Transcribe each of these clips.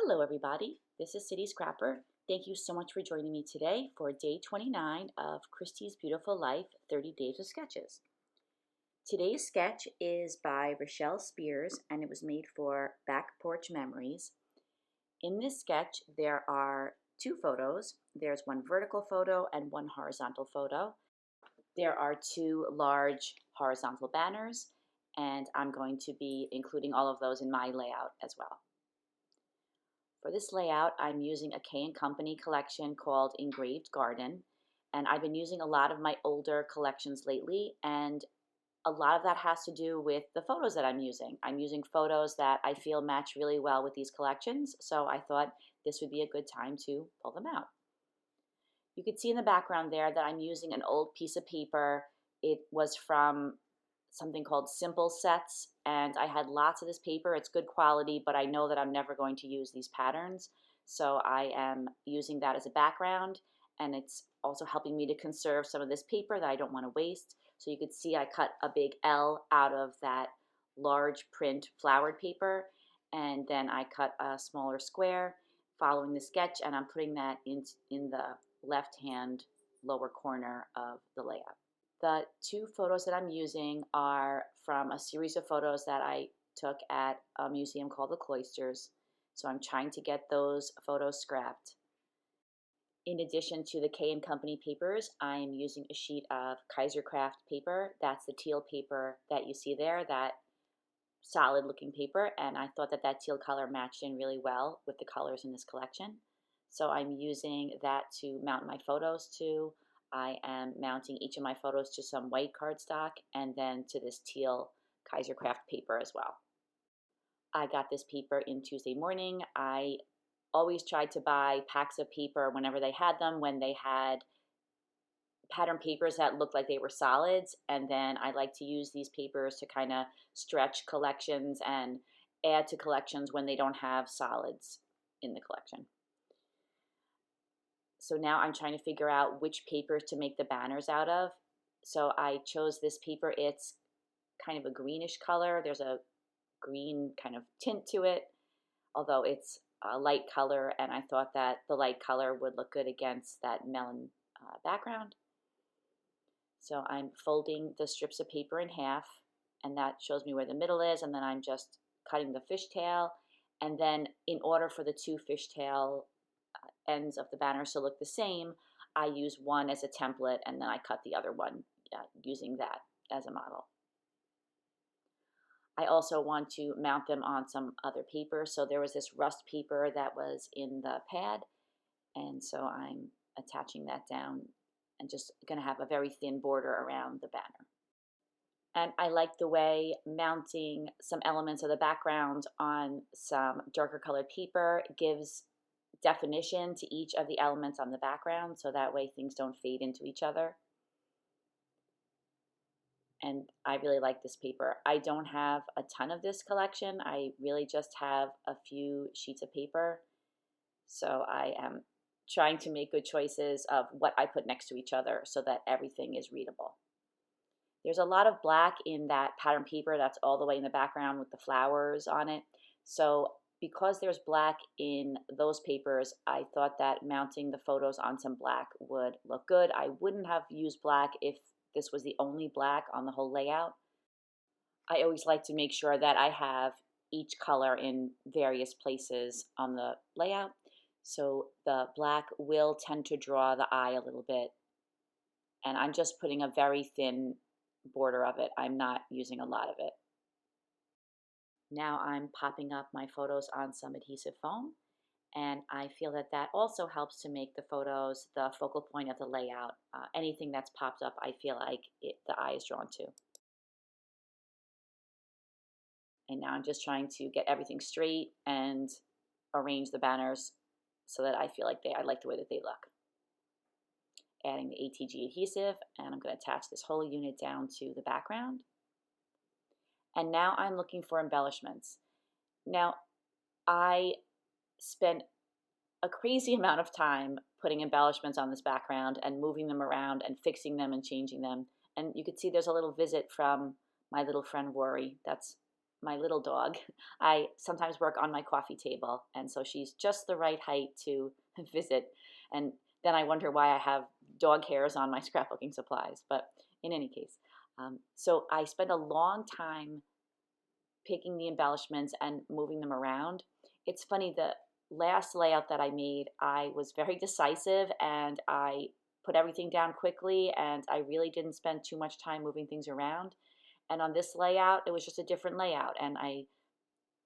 Hello everybody, this is City Scrapper. Thank you so much for joining me today for day 29 of Christy's Beautiful Life 30 Days of Sketches. Today's sketch is by Rochelle Spears and it was made for Back Porch Memories. In this sketch there are two photos. There's one vertical photo and one horizontal photo. There are two large horizontal banners and I'm going to be including all of those in my layout as well. For this layout, I'm using a K & Company collection called Engraved Garden, and I've been using a lot of my older collections lately, and a lot of that has to do with the photos that I'm using. I'm using photos that I feel match really well with these collections, so I thought this would be a good time to pull them out. You can see in the background there that I'm using an old piece of paper. It was from something called Simple Sets, and I had lots of this paper. It's good quality, but I know that I'm never going to use these patterns, so I am using that as a background, and it's also helping me to conserve some of this paper that I don't want to waste. So you can see I cut a big L out of that large print flowered paper, and then I cut a smaller square following the sketch, and I'm putting that in the left-hand lower corner of the layout. The two photos that I'm using are from a series of photos that I took at a museum called the Cloisters. So I'm trying to get those photos scrapped. In addition to the K & Company papers, I'm using a sheet of Kaisercraft paper. That's the teal paper that you see there, that solid looking paper. And I thought that that teal color matched in really well with the colors in this collection. So I'm using that to mount my photos to. I am mounting each of my photos to some white cardstock and then to this teal Kaisercraft paper as well. I got this paper in Tuesday morning. I always tried to buy packs of paper whenever they had them, when they had pattern papers that looked like they were solids, and then I like to use these papers to kind of stretch collections and add to collections when they don't have solids in the collection. So now I'm trying to figure out which papers to make the banners out of. So I chose this paper. It's kind of a greenish color. There's a green kind of tint to it, although it's a light color, and I thought that the light color would look good against that melon background. So I'm folding the strips of paper in half, and that shows me where the middle is, and then I'm just cutting the fishtail, and then in order for the two fishtail ends of the banners to look the same, I use one as a template and then I cut the other one using that as a model. I also want to mount them on some other paper. So there was this rust paper that was in the pad, and so I'm attaching that down and just going to have a very thin border around the banner. And I like the way mounting some elements of the background on some darker colored paper gives definition to each of the elements on the background, so that way things don't fade into each other. And I really like this paper. I don't have a ton of this collection. I really just have a few sheets of paper. So I am trying to make good choices of what I put next to each other so that everything is readable. There's a lot of black in that pattern paper that's all the way in the background with the flowers on it. So because there's black in those papers, I thought that mounting the photos on some black would look good. I wouldn't have used black if this was the only black on the whole layout. I always like to make sure that I have each color in various places on the layout. So the black will tend to draw the eye a little bit. And I'm just putting a very thin border of it. I'm not using a lot of it. Now I'm popping up my photos on some adhesive foam, and I feel that that also helps to make the photos the focal point of the layout. Anything that's popped up, I feel like the eye is drawn to. And now I'm just trying to get everything straight and arrange the banners so that I feel like I like the way that they look. Adding the ATG adhesive, and I'm going to attach this whole unit down to the background. And now I'm looking for embellishments. Now, I spent a crazy amount of time putting embellishments on this background and moving them around and fixing them and changing them. And you can see there's a little visit from my little friend Rory. That's my little dog, I sometimes work on my coffee table, and so she's just the right height to visit. And then I wonder why I have dog hairs on my scrapbooking supplies. But in any case, so I spent a long time picking the embellishments and moving them around. It's funny, the last layout that I made, I was very decisive and I put everything down quickly, and I really didn't spend too much time moving things around. And on this layout, it was just a different layout, and I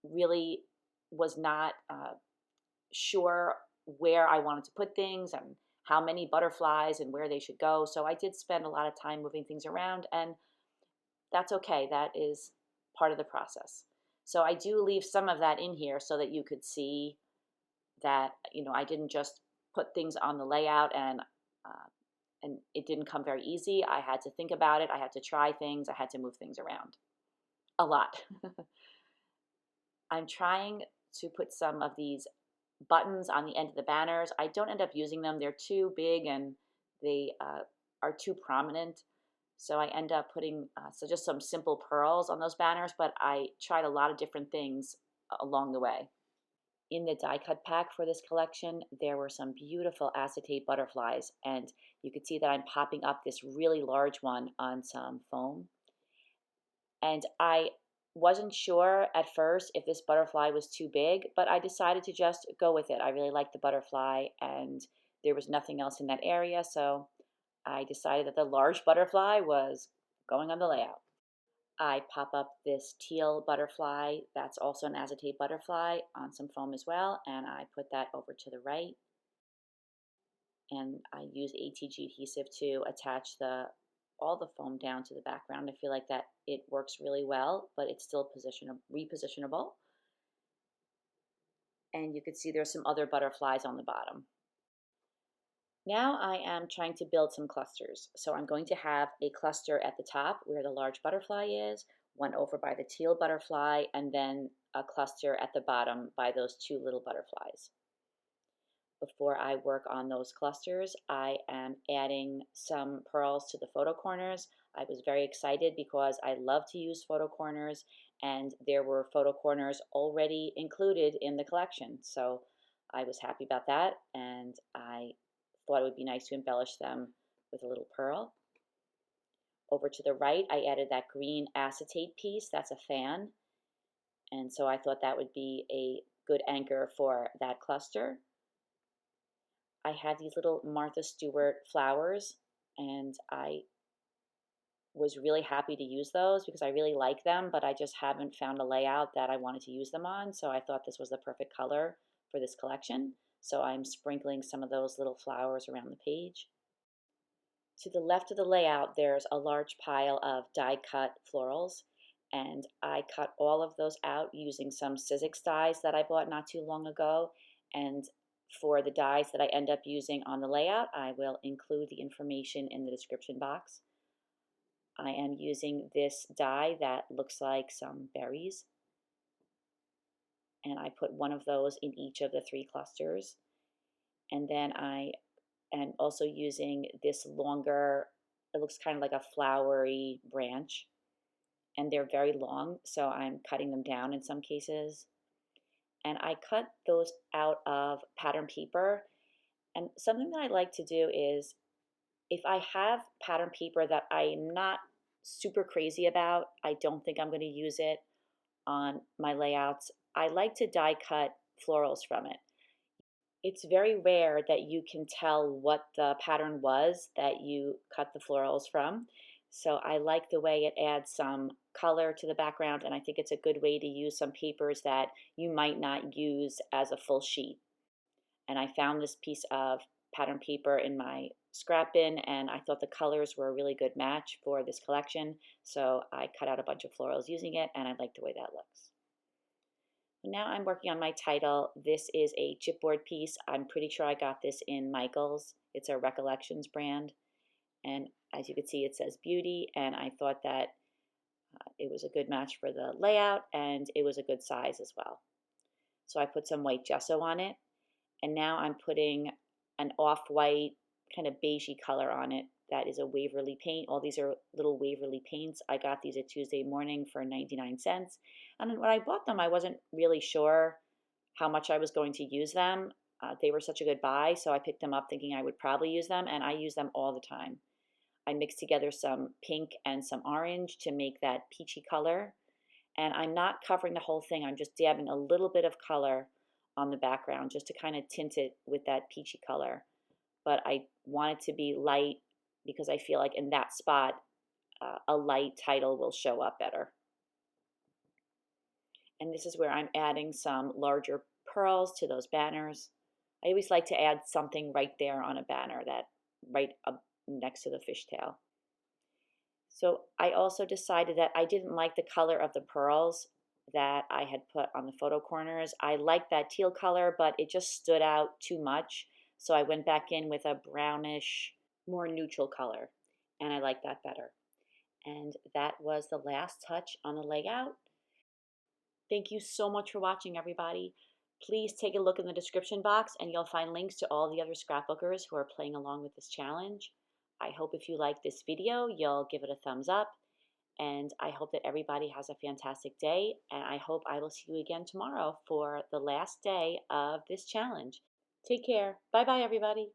really was not sure where I wanted to put things and how many butterflies and where they should go. So I did spend a lot of time moving things around, and that's okay. That is part of the process. So I do leave some of that in here so that you could see that, I didn't just put things on the layout and it didn't come very easy. I had to think about it. I had to try things. I had to move things around a lot. I'm trying to put some of these buttons on the end of the banners. I don't end up using them. They're too big and they are too prominent. So I end up putting so just some simple pearls on those banners, but I tried a lot of different things along the way. In the die cut pack for this collection, there were some beautiful acetate butterflies, and you could see that I'm popping up this really large one on some foam. And I wasn't sure at first if this butterfly was too big, but I decided to just go with it. I really liked the butterfly, and there was nothing else in that area, so I decided that the large butterfly was going on the layout. I pop up this teal butterfly that's also an acetate butterfly on some foam as well, and I put that over to the right. And I use ATG adhesive to attach all the foam down to the background. I feel like that it works really well, but it's still repositionable. And you can see there's some other butterflies on the bottom. Now I am trying to build some clusters. So I'm going to have a cluster at the top where the large butterfly is, one over by the teal butterfly, and then a cluster at the bottom by those two little butterflies. Before I work on those clusters, I am adding some pearls to the photo corners. I was very excited because I love to use photo corners, and there were photo corners already included in the collection. So I was happy about that, and I thought it would be nice to embellish them with a little pearl. Over to the right, I added that green acetate piece. That's a fan. And so I thought that would be a good anchor for that cluster. I had these little Martha Stewart flowers, and I was really happy to use those because I really like them, but I just haven't found a layout that I wanted to use them on. So I thought this was the perfect color for this collection. So I'm sprinkling some of those little flowers around the page. To the left of the layout, there's a large pile of die-cut florals, and I cut all of those out using some SIzzix dies that I bought not too long ago. And for the dies that I end up using on the layout, I will include the information in the description box. I am using this die that looks like some berries, and I put one of those in each of the three clusters. And then I am also using this longer, it looks kind of like a flowery branch, and they're very long, so I'm cutting them down in some cases. And I cut those out of pattern paper. And something that I like to do is, if I have pattern paper that I'm not super crazy about, I don't think I'm going to use it on my layouts, I like to die cut florals from it. It's very rare that you can tell what the pattern was that you cut the florals from. So I like the way it adds some color to the background, and I think it's a good way to use some papers that you might not use as a full sheet. And I found this piece of pattern paper in my scrap bin, and I thought the colors were a really good match for this collection. So I cut out a bunch of florals using it, and I like the way that looks. Now I'm working on my title. This is a chipboard piece. I'm pretty sure I got this in Michael's. It's a Recollections brand. And as you can see, it says beauty, and I thought that it was a good match for the layout, and it was a good size as well. So I put some white gesso on it, and now I'm putting an off-white kind of beigey color on it That is a Waverly paint. All these are little Waverly paints. I got these at Tuesday Morning for 99 cents. And when I bought them, I wasn't really sure how much I was going to use them. They were such a good buy, so I picked them up thinking I would probably use them, and I use them all the time. I mixed together some pink and some orange to make that peachy color. And I'm not covering the whole thing. I'm just dabbing a little bit of color on the background just to kind of tint it with that peachy color. But I want it to be light because I feel like in that spot, a light title will show up better. And this is where I'm adding some larger pearls to those banners. I always like to add something right there on a banner, that right up next to the fishtail. So I also decided that I didn't like the color of the pearls that I had put on the photo corners. I liked that teal color, but it just stood out too much. So I went back in with a brownish, more neutral color, and I like that better. And that was the last touch on the layout. Thank you so much for watching, everybody. Please take a look in the description box and you'll find links to all the other scrapbookers who are playing along with this challenge. I hope if you like this video, you'll give it a thumbs up. And I hope that everybody has a fantastic day. And I hope I will see you again tomorrow for the last day of this challenge. Take care. Bye-bye, everybody.